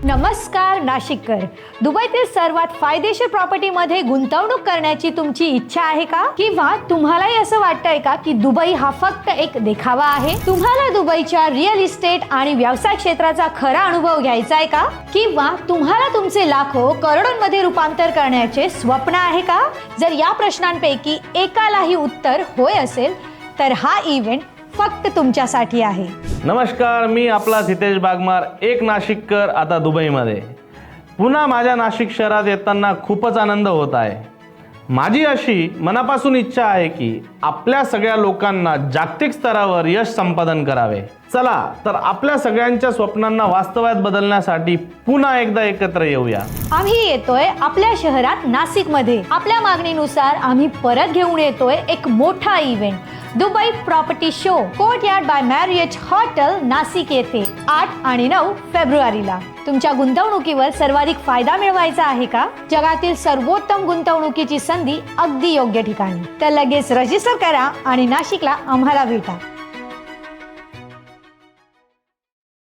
नमस्कार नाशिककर. दुबईतील सर्वात फायदेशीर प्रॉपर्टीमध्ये गुंतवणूक करण्याची तुमची इच्छा आहे का? किंवा तुम्हालाही असं वाटतंय का की दुबई हा फक्त एक देखावा आहे? तुम्हाला दुबईच्या रिअल इस्टेट आणि व्यवसाय क्षेत्राचा खरा अनुभव घ्यायचा आहे का? किंवा तुम्हाला तुमचे लाखो करोडोंमध्ये रूपांतर करण्याचे स्वप्न आहे का? जर या प्रश्नांपैकी एकालाही उत्तर होय असेल तर हा इव्हेंट फक्त तुमच्यासाठी आहे. नमस्कार, मी आपला हितेश बागमार, एक नाशिककर आता दुबईमध्ये. पुन्हा माझ्या नाशिक शहरात येताना खूपच आनंद होत आहे. माझी अशी मनापासून इच्छा आहे की आपल्या सगळ्या लोकांना जागतिक स्तरावर यश संपादन करावे. चला तर आपल्या सगळ्यांच्या स्वप्नांना वास्तवात बदलण्यासाठी पुन्हा एकदा एकत्र येऊया. आम्ही येतोय आपल्या शहरात नाशिकमध्ये. आपल्या मागणीनुसार आम्ही परत घेऊन येतोय एक मोठा event, Dubai property show, courtyard by Marriott hotel Nashik येथे 8 आणि 9 फेब्रुवारीला. तुमच्या गुंतवणुकीवर सर्वाधिक फायदा मिळवायचा आहे का? जगातील सर्वोत्तम गुंतवणुकीची संधी अगदी योग्य ठिकाणी. तर लगेच रजिस्टर करा आणि नाशिकला आम्हाला भेटा.